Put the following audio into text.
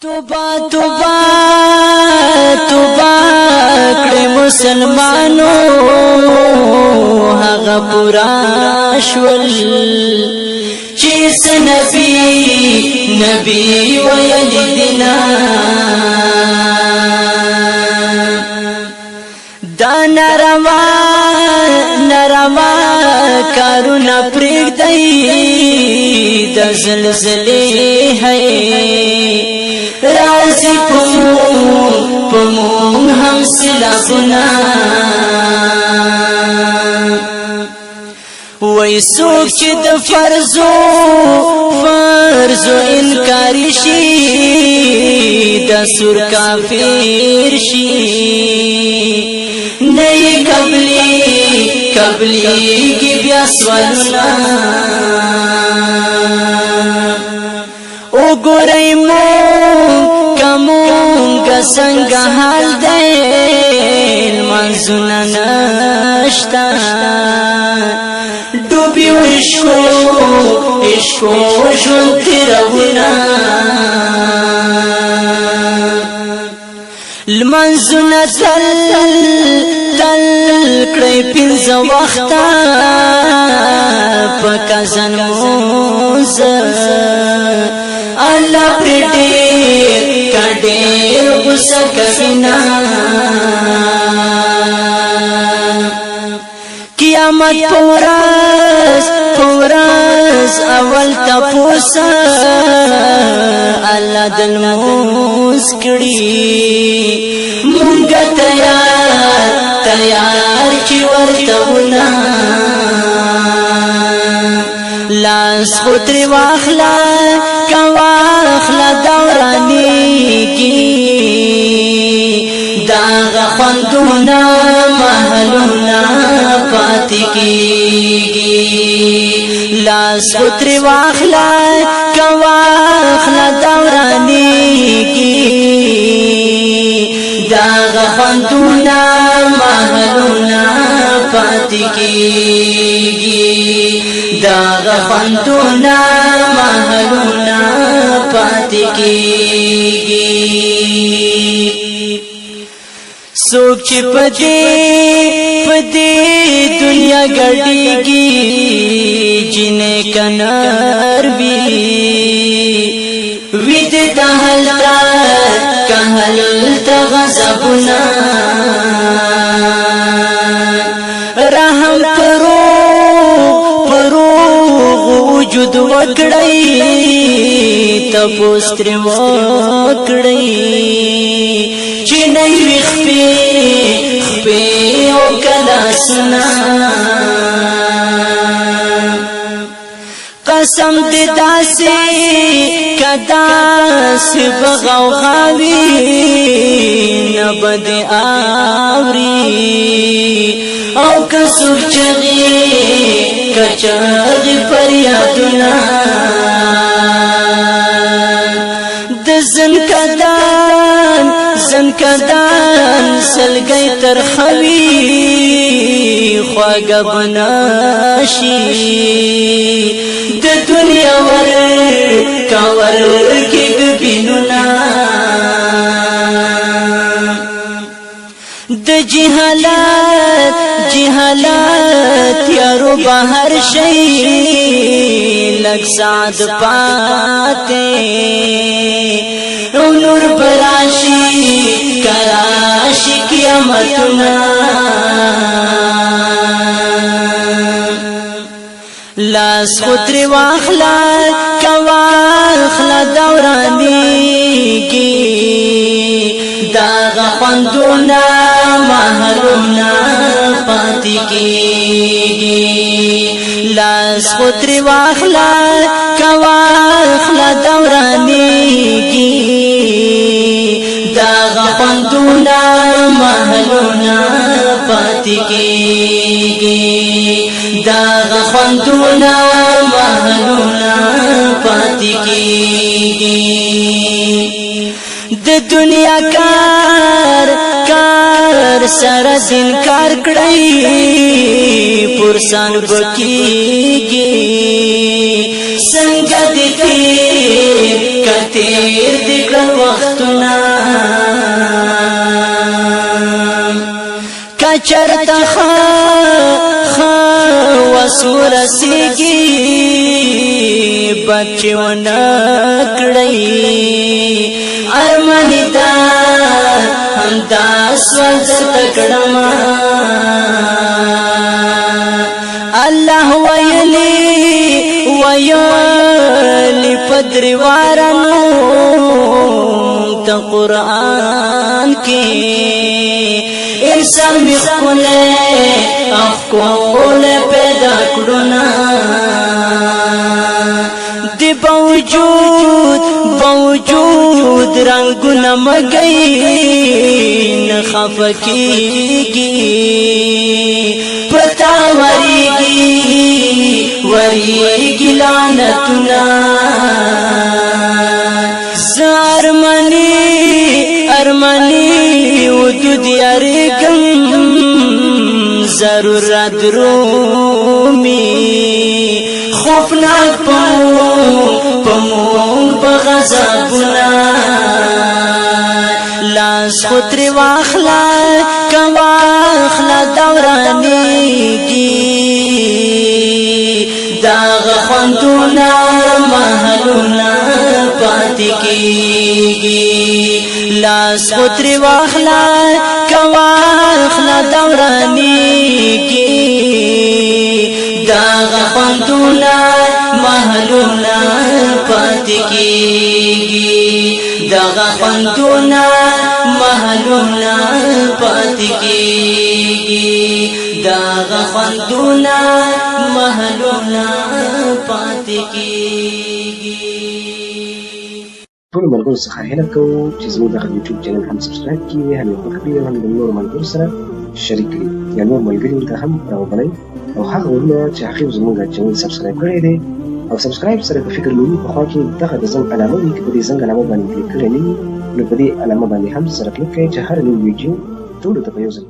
توبہ توبہ توبہ کړه مسلمانو هغه پورا شول چې نبی ویل دینا دا ناروا کارونه پرېږدئ د زلزلې ہے رازی پمون هم سلابنا وی سوک چی د فرزو انکاری شی د سور کافر شی نئی قبلی کی بیا سوالنا او گوری کمونگا سنگا حال دیل منزونا نشتا ڈوبی و عشقو جنتی رونا المنزونا تل کڑی پینز وقتا پکا زنموز اللہ پر ډېر غصه کوینا قیامت پورز اول تپوسا اللہ دلموز کړي مونږه تیار چې ورتهونه لاس خطری واخلا کواخلا دورانیگی داغ خوندونا محلونا پاتی کیگی لاس خطری واخلا کواخلا دورانیگی داغ خوندونا محلونا پاتی کیگی داغ خوندونا محلونا پاتی کیگی سوک چی پدی دنیا گڑیگی جنے کنار بی وید کہلتا غضبنا رحم وجود وکړی تپوس تر وکړی چې نه وي خپې او کلا سنا قسم دې داسې کداس بغوغاوي نه بد اوري او کسب چغي کچاغ فریادنا د زنکدان سلگئی ترخوی خواگا بناشی د دنیا ور کی گبینونا د جہالات یارو بہر شئی لگ سعد پاتے نور براشی کراشی قیامتنا لاس خطری واخلا کواخلا دورانیگی داغ خوندونا محلونا پاتی کیگی لاس خطری واخلا کواخلا دورانیگی داغ خوندونا محلونا پاتی کیگی داغ خوندونا محلونا پاتی کیگی د دنیا کار سره انکار کړی پرسان بکیږي څنګه دې کتیر دې کړو وختنا کچرتا وسور سیگی بچی ونکڑی ارمانی دا هم دا سوزت کڑما اللہ ویلی پدری وارنو تا قرآن کی انسان بخولے افکولے پیدا کرنا دی باوجود رنگنا مگئی نخفکیگی پتا وریگی لعنتنا ارمانی ودود یارگم ضرورت رومی خوفناک پمون بغضبنا لاس خطری واخلا کواخلا دورانیگی داغ خوندونا محلونا پاتی کیگی لاس خطری واخلا کواخلا دورانیگی داغ خوندونا محلونا پاتی کیگی داغ خوندونا محلونا پاتی کیگی داغ خوندونا محلونا پاتی کیگی ټول ملګرو څخه هیله کوو چې زموږ دغه یوټیوب چینل هم سبسکرایب کړئ، هم یې خوښ کړئ، هم د نورو ملګرو سره شریک کړئ، یا نور ملګري ورته هم راوبلئ، او هغه ورونه چې هغوی زموږ چینل سبسکرایب کړی دی او سبسکرایب سره د فکر لومړي په خوا کې دغه د زنګ علامه وي، که په دې زنګ علامه باندې کلیک کړی نه وي نو په دې علامه باندې هم سره کلیک کړئ چې هر نوی ویډیو ټولو ته په یو ځل